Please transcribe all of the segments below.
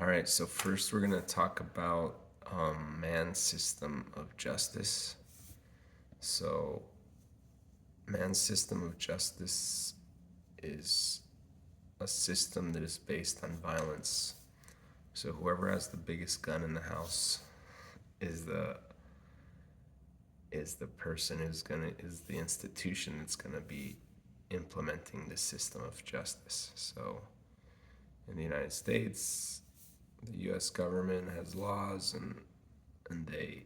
All right, so first we're going to talk about man's system of justice. So, man's system of justice is a system that is based on violence. So, whoever has the biggest gun in the house is the person is the institution that's gonna be implementing the system of justice. So, in the United States, the U.S. government has laws and they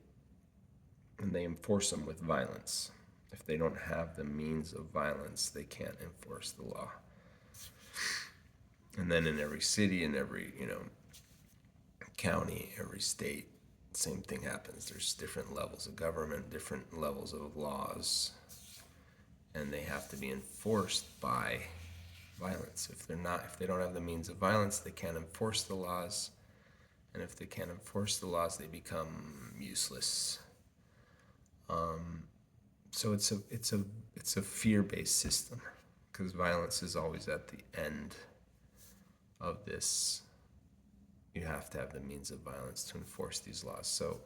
enforce them with violence. If they don't have the means of violence, they can't enforce the law. And then in every city, in every county, every state, same thing happens. There's different levels of government, different levels of laws, and they have to be enforced by violence. If they don't have the means of violence, they can't enforce the laws. And if they can't enforce the laws, they become useless. So it's a fear-based system because violence is always at the end of this. You have to have the means of violence to enforce these laws. So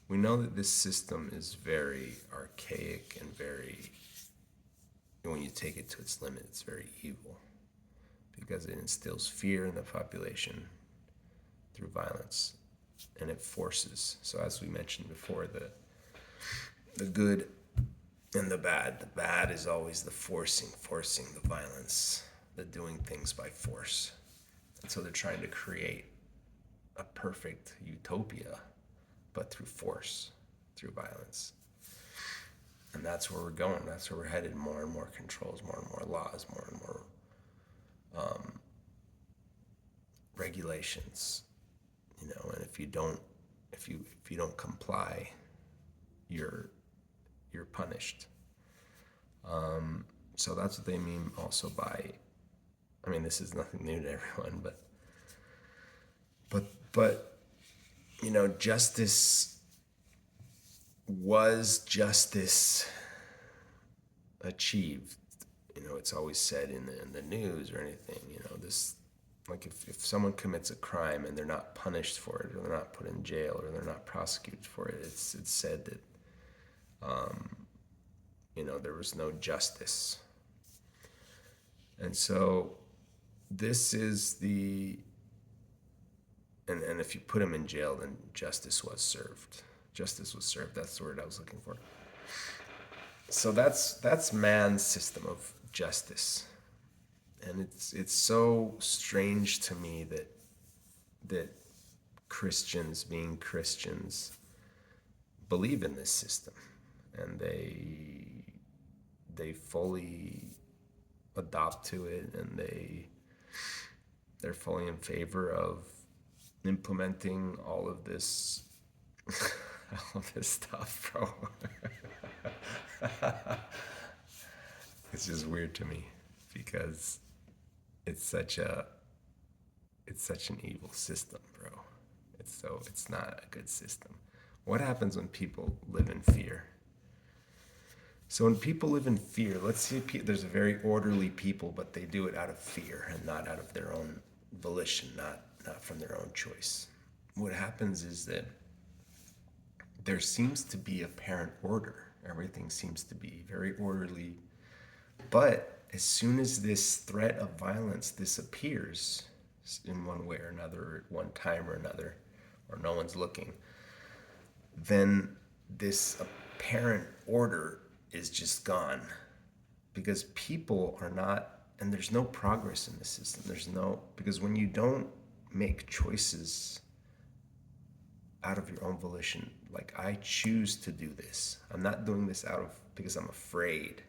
we know that this system is very archaic and when you take it to its limit, it's very evil because it instills fear in the population through violence and it forces. So as we mentioned before, the good and the bad. The bad is always the forcing the violence, the doing things by force. And so they're trying to create a perfect utopia, but through force, through violence. And that's where we're going. That's where we're headed. More and more controls, more and more laws, more and more regulations. And if you don't comply, you're punished. So that's what they mean also by. I mean, this is nothing new to everyone, but justice was justice achieved. It's always said in the news or anything. This, like if someone commits a crime and they're not punished for it, or they're not put in jail, or they're not prosecuted for it, it's said that there was no justice. And so this is and if you put him in jail, then justice was served. Justice was served. That's the word I was looking for. So that's man's system of justice, and it's so strange to me that Christians, being Christians, believe in this system, and they fully adopt to it, and they're fully in favor of implementing all of this all of this stuff, bro. It's just weird to me because it's such an evil system, bro. It's not a good system. What happens when people live in fear? So when people live in fear, let's see, there's a very orderly people, but they do it out of fear and not out of their own volition, not from their own choice. What happens is that there seems to be apparent order. Everything seems to be very orderly. But as soon as this threat of violence disappears in one way or another, at one time or another, or no one's looking, then this apparent order is just gone. Because people are not, and there's no progress in the system. Because when you don't make choices out of your own volition, like I choose to do this. I'm not doing this because I'm afraid.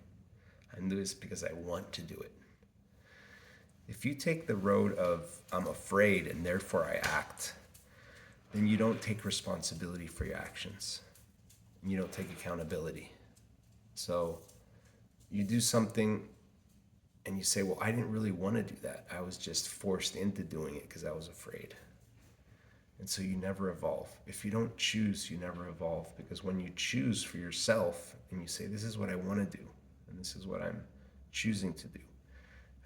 I'm doing this because I want to do it. If you take the road of I'm afraid and therefore I act, then you don't take responsibility for your actions. You don't take accountability. So you do something and you say, well, I didn't really want to do that. I was just forced into doing it because I was afraid. And so you never evolve. If you don't choose, you never evolve. Because when you choose for yourself and you say, this is what I want to do, and this is what I'm choosing to do.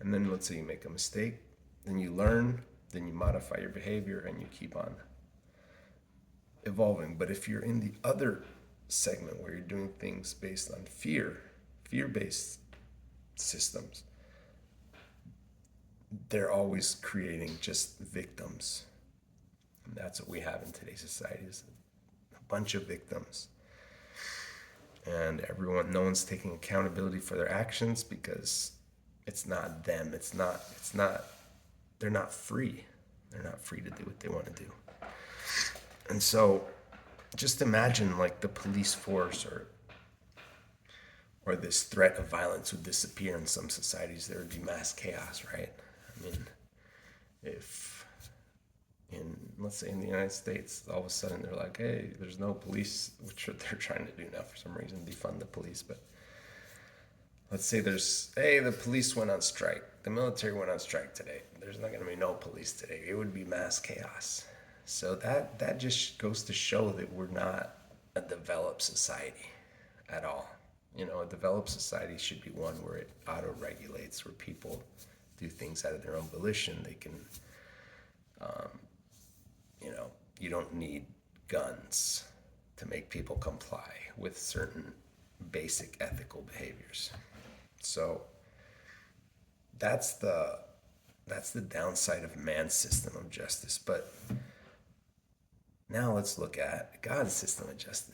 And then let's say you make a mistake, then you learn, then you modify your behavior and you keep on evolving. But if you're in the other segment where you're doing things based on fear-based systems, they're always creating just victims. And that's what we have in today's society, is a bunch of victims. And no one's taking accountability for their actions because it's not them. They're not free. They're not free to do what they want to do. And so just imagine like the police force or this threat of violence would disappear in some societies. There would be mass chaos, right? I mean, if let's say in the United States, all of a sudden they're like, hey, there's no police, which they're trying to do now for some reason, defund the police. But let's say the police went on strike. The military went on strike today. There's not going to be no police today. It would be mass chaos. So that just goes to show that we're not a developed society at all. A developed society should be one where it auto-regulates, where people do things out of their own volition. They can, you don't need guns to make people comply with certain basic ethical behaviors. So that's the downside of man's system of justice. But now let's look at God's system of justice.